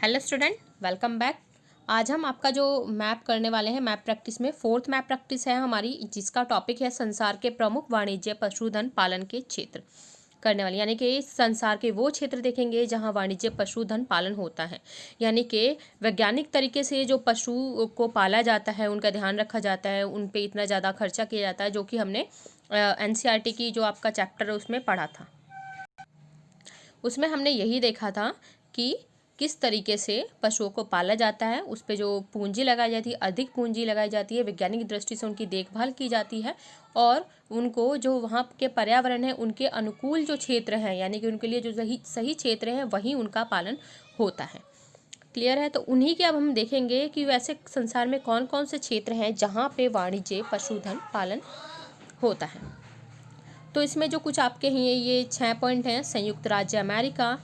Hello student, welcome back. आज हम आपका जो मैप करने वाले हैं, मैप प्रैक्टिस में फोर्थ मैप प्रैक्टिस है हमारी, जिसका टॉपिक है संसार के प्रमुख वाणिज्य पशुधन पालन के क्षेत्र करने वाले, यानी कि संसार के वो क्षेत्र देखेंगे जहां वाणिज्य पशुधन पालन होता है, यानी कि वैज्ञानिक तरीके से जो पशु को पाला जाता है, उनका ध्यान रखा जाता है, उन पे इतना ज़्यादा खर्चा किया जाता है, जो कि हमने NCERT की जो आपका चैप्टर है उसमें पढ़ा था। उसमें हमने यही देखा था कि किस तरीके से पशुओं को पाला जाता है, उस पर जो पूंजी लगाई जाती है, अधिक पूंजी लगाई जाती है, वैज्ञानिक दृष्टि से उनकी देखभाल की जाती है और उनको जो वहाँ के पर्यावरण है उनके अनुकूल जो क्षेत्र है, यानी कि उनके लिए जो सही क्षेत्र है वहीं उनका पालन होता है। क्लियर है? तो उन्हीं के अब हम देखेंगे कि वैसे संसार में कौन कौन से क्षेत्र हैं जहाँ पे वाणिज्य पशुधन पालन होता है। तो इसमें जो कुछ आपके हैं ये 6 पॉइंट हैं: संयुक्त राज्य अमेरिका,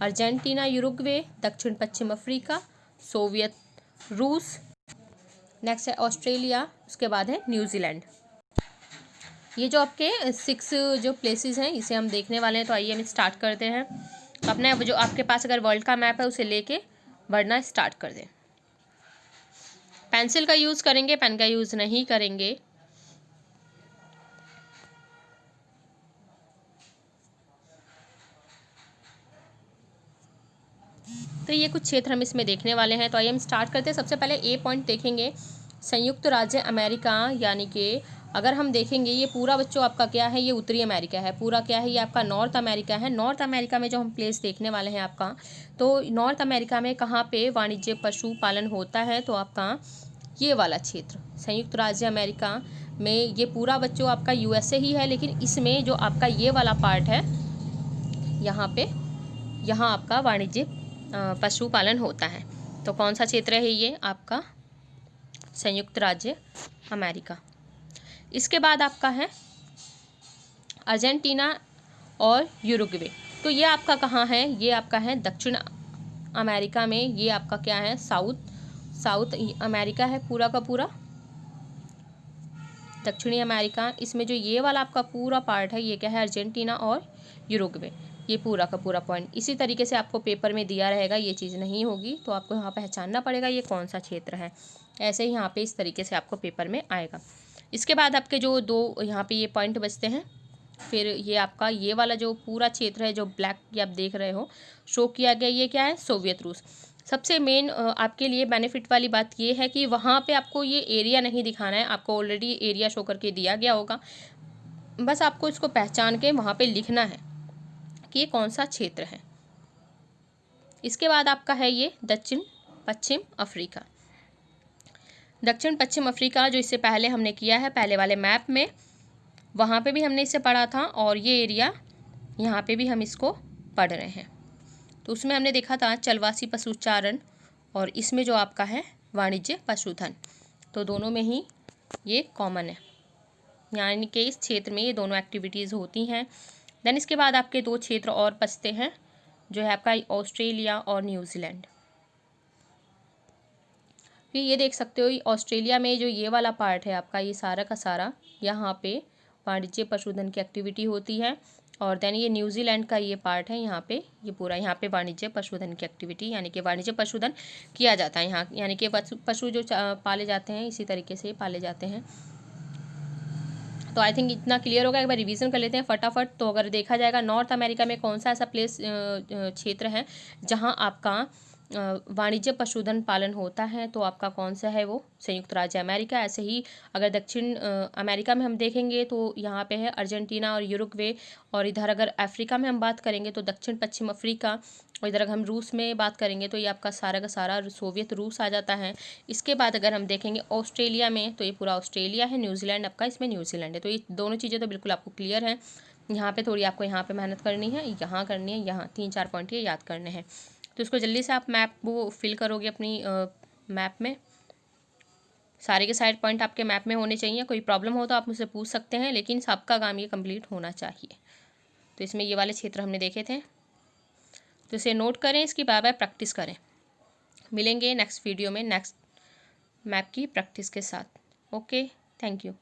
अर्जेंटीना, यूरुग्वे, दक्षिण पश्चिम अफ्रीका, सोवियत रूस, नेक्स्ट है ऑस्ट्रेलिया, उसके बाद है न्यूजीलैंड। ये जो आपके 6 जो प्लेसेस हैं इसे हम देखने वाले हैं। तो आइए हम स्टार्ट करते हैं। अपने जो आपके पास अगर वर्ल्ड का मैप है उसे लेके बढ़ना स्टार्ट कर दें। पेंसिल का यूज़ करेंगे, पेन का यूज़ नहीं करेंगे। तो ये कुछ क्षेत्र हम इसमें देखने वाले हैं। तो आइए हम स्टार्ट करते हैं। सबसे पहले ए पॉइंट देखेंगे, संयुक्त राज्य अमेरिका, यानी कि अगर हम देखेंगे ये पूरा बच्चों आपका क्या है, ये उत्तरी अमेरिका है। पूरा क्या है, ये आपका नॉर्थ अमेरिका है। नॉर्थ अमेरिका में जो हम प्लेस देखने वाले हैं आपका, तो नॉर्थ अमेरिका में कहाँ पे वाणिज्य पशु पालन होता है, तो आपका ये वाला क्षेत्र संयुक्त राज्य अमेरिका में, ये पूरा बच्चों आपका USA ही है, लेकिन इसमें जो आपका ये वाला पार्ट है यहाँ पे, यहाँ आपका वाणिज्य पशुपालन होता है। तो कौन सा क्षेत्र है ये आपका? संयुक्त राज्य अमेरिका। इसके बाद आपका है अर्जेंटीना और यूरुग्वे। तो ये आपका कहाँ है? ये आपका है दक्षिण अमेरिका में। ये आपका क्या है? साउथ अमेरिका है पूरा का पूरा, दक्षिणी अमेरिका। इसमें जो ये वाला आपका पूरा पार्ट है ये क्या है? अर्जेंटीना और यूरुग्वे। ये पूरा का पूरा पॉइंट इसी तरीके से आपको पेपर में दिया रहेगा, ये चीज़ नहीं होगी, तो आपको यहाँ पहचानना पड़ेगा ये कौन सा क्षेत्र है। ऐसे ही यहाँ पे इस तरीके से आपको पेपर में आएगा। इसके बाद आपके जो दो यहाँ पे ये पॉइंट बचते हैं, फिर ये आपका ये वाला जो पूरा क्षेत्र है जो ब्लैक ये आप देख रहे हो शो किया गया, ये क्या है? सोवियत रूस। सबसे मेन आपके लिए बेनिफिट वाली बात ये है कि वहाँ पे आपको ये एरिया नहीं दिखाना है, आपको ऑलरेडी एरिया शो करके दिया गया होगा, बस आपको इसको पहचान के वहाँ पे लिखना है कि ये कौन सा क्षेत्र है। इसके बाद आपका है ये दक्षिण पश्चिम अफ्रीका। दक्षिण पश्चिम अफ्रीका जो इससे पहले हमने किया है पहले वाले मैप में, वहाँ पे भी हमने इसे पढ़ा था, और ये एरिया यहाँ पे भी हम इसको पढ़ रहे हैं। तो उसमें हमने देखा था चलवासी पशुचारण, और इसमें जो आपका है वाणिज्य पशुधन, तो दोनों में ही ये कॉमन है, यानी कि इस क्षेत्र में ये दोनों एक्टिविटीज़ होती हैं। देन इसके बाद आपके दो क्षेत्र और बचते हैं, जो है आपका ऑस्ट्रेलिया और न्यूजीलैंड। फिर ये देख सकते हो ऑस्ट्रेलिया में जो ये वाला पार्ट है आपका, ये सारा का सारा यहाँ पे वाणिज्य पशुधन की एक्टिविटी होती है, और देन ये न्यूजीलैंड का ये पार्ट है, यहाँ पे ये पूरा यहाँ पे वाणिज्य पशुधन की एक्टिविटी, यानी कि वाणिज्य पशुधन किया जाता है यहाँ, यानी कि पशु जो पाले जाते हैं इसी तरीके से पाले जाते हैं। तो आई थिंक इतना क्लियर होगा। एक बार रिवीजन कर लेते हैं फटाफट। तो अगर देखा जाएगा नॉर्थ अमेरिका में कौन सा ऐसा प्लेस क्षेत्र है जहां आपका वाणिज्य पशुधन पालन होता है, तो आपका कौन सा है? वो संयुक्त राज्य अमेरिका। ऐसे ही अगर दक्षिण अमेरिका में हम देखेंगे तो यहाँ पे है अर्जेंटीना और यूरुग्वे, और इधर अगर अफ्रीका में हम बात करेंगे तो दक्षिण पश्चिम अफ्रीका, और इधर अगर हम रूस में बात करेंगे तो ये आपका सारा का सारा सोवियत रूस आ जाता है। इसके बाद अगर हम देखेंगे ऑस्ट्रेलिया में तो ये पूरा ऑस्ट्रेलिया है, न्यूजीलैंड आपका इसमें न्यूजीलैंड है। तो ये दोनों चीज़ें तो बिल्कुल आपको क्लियर है। यहाँ पे थोड़ी आपको यहाँ पे मेहनत करनी है, यहाँ करनी है, यहाँ 3-4 पॉइंट ये याद करने हैं। तो इसको जल्दी से आप मैप वो फिल करोगे अपनी मैप में। सारे के सारे पॉइंट आपके मैप में होने चाहिए। कोई प्रॉब्लम हो तो आप मुझसे पूछ सकते हैं, लेकिन सबका काम ये कंप्लीट होना चाहिए। तो इसमें ये वाले क्षेत्र हमने देखे थे, तो इसे नोट करें, इसकी बार बार प्रैक्टिस करें। मिलेंगे नेक्स्ट वीडियो में नेक्स्ट मैप की प्रैक्टिस के साथ। Okay, thank you.